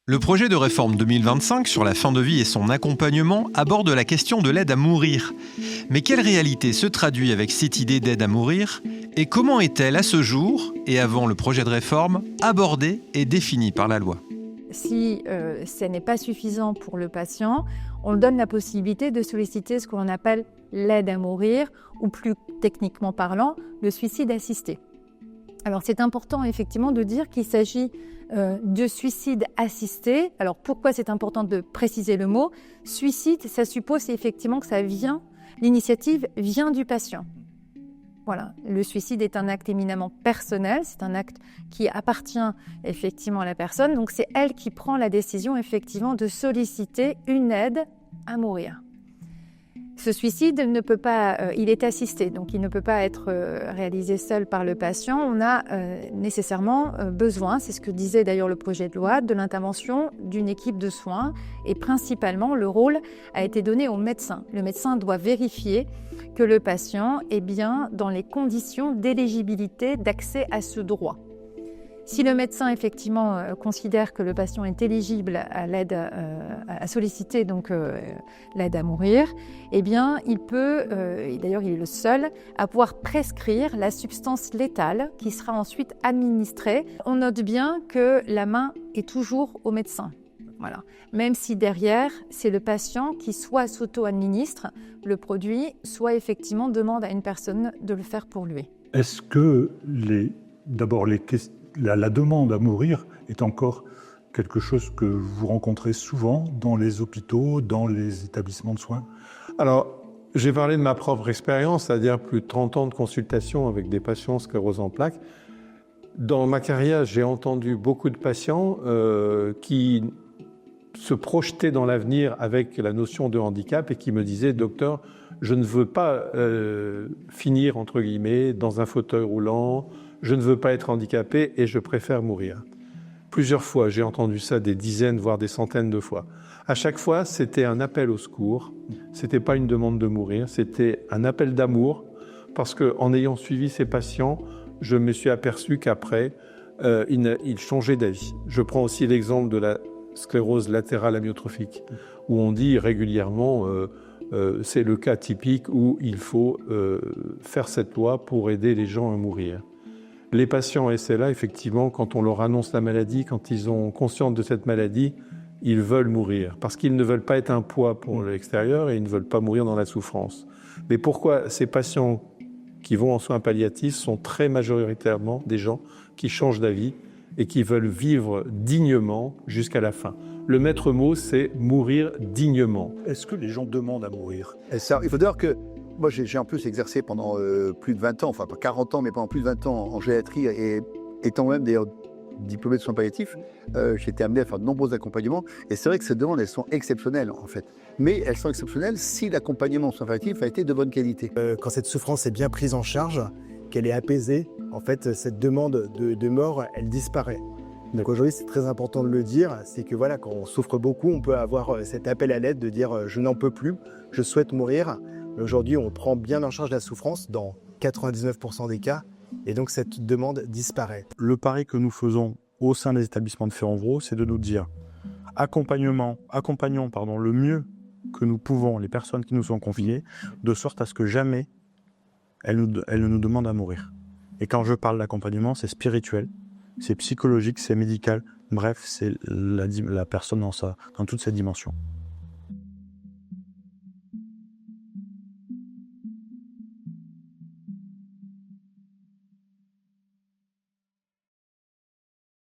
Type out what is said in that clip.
Le projet de réforme 2025 sur la fin de vie et son accompagnement aborde la question de l'aide à mourir. Mais quelle réalité se traduit avec cette idée d'aide à mourir et comment est-elle à ce jour, et avant le projet de réforme, abordée et définie par la loi ? Si ce n'est pas suffisant pour le patient, on donne la possibilité de solliciter ce qu'on appelle l'aide à mourir ou plus techniquement parlant, le suicide assisté. Alors c'est important effectivement de dire qu'il s'agit de suicide assisté. Alors pourquoi c'est important de préciser le mot ? Suicide, ça suppose effectivement que l'initiative vient du patient. Voilà, le suicide est un acte éminemment personnel, c'est un acte qui appartient effectivement à la personne, donc c'est elle qui prend la décision effectivement de solliciter une aide à mourir. Ce suicide ne peut pas, il est assisté, donc il ne peut pas être réalisé seul par le patient. On a nécessairement besoin, c'est ce que disait d'ailleurs le projet de loi, de l'intervention d'une équipe de soins et principalement le rôle a été donné au médecin. Le médecin doit vérifier que le patient est bien dans les conditions d'éligibilité d'accès à ce droit. Si le médecin effectivement considère que le patient est éligible à l'aide à solliciter donc l'aide à mourir, eh bien il peut, et d'ailleurs il est le seul, à pouvoir prescrire la substance létale qui sera ensuite administrée. On note bien que la main est toujours au médecin. Voilà. Même si derrière, c'est le patient qui soit s'auto-administre le produit, soit effectivement demande à une personne de le faire pour lui. Est-ce que la demande à mourir est encore quelque chose que vous rencontrez souvent dans les hôpitaux, dans les établissements de soins ? Alors, j'ai parlé de ma propre expérience, c'est-à-dire plus de 30 ans de consultation avec des patients sclérose en plaques. Dans ma carrière, j'ai entendu beaucoup de patients qui se projetaient dans l'avenir avec la notion de handicap et qui me disaient « Docteur, je ne veux pas finir, entre guillemets, dans un fauteuil roulant, je ne veux pas être handicapé et je préfère mourir ». Plusieurs fois, j'ai entendu ça des dizaines, voire des centaines de fois. À chaque fois, c'était un appel au secours, c'était pas une demande de mourir, c'était un appel d'amour, parce qu'en ayant suivi ces patients, je me suis aperçu qu'après, ils changeaient d'avis. Je prends aussi l'exemple de la sclérose latérale amyotrophique, où on dit régulièrement c'est le cas typique où il faut faire cette loi pour aider les gens à mourir. Les patients SLA, effectivement, quand on leur annonce la maladie, quand ils ont conscience de cette maladie, ils veulent mourir, parce qu'ils ne veulent pas être un poids pour l'extérieur et ils ne veulent pas mourir dans la souffrance. Mais pourquoi ces patients qui vont en soins palliatifs sont très majoritairement des gens qui changent d'avis et qui veulent vivre dignement jusqu'à la fin. Le maître mot, c'est mourir dignement. Est-ce que les gens demandent à mourir ? Il faut dire que moi, j'ai en plus exercé pendant plus de 20 ans, enfin pas 40 ans, mais pendant plus de 20 ans en gériatrie et étant même d'ailleurs diplômé de soins palliatifs, j'ai été amené à faire de nombreux accompagnements. Et c'est vrai que ces demandes, elles sont exceptionnelles en fait. Mais elles sont exceptionnelles si l'accompagnement en soins palliatifs a été de bonne qualité. Quand cette souffrance est bien prise en charge, qu'elle est apaisée, en fait, cette demande de mort, elle disparaît. Donc aujourd'hui, c'est très important de le dire, c'est que voilà, quand on souffre beaucoup, on peut avoir cet appel à l'aide de dire « je n'en peux plus, je souhaite mourir ». Mais aujourd'hui, on prend bien en charge la souffrance dans 99% des cas, et donc cette demande disparaît. Le pari que nous faisons au sein des établissements de Ferranvro, c'est de nous dire accompagnons le mieux que nous pouvons les personnes qui nous sont confiées, de sorte à ce que jamais elles ne nous demandent à mourir. Et quand je parle d'accompagnement, c'est spirituel, c'est psychologique, c'est médical, bref, c'est la personne dans toute cette dimension.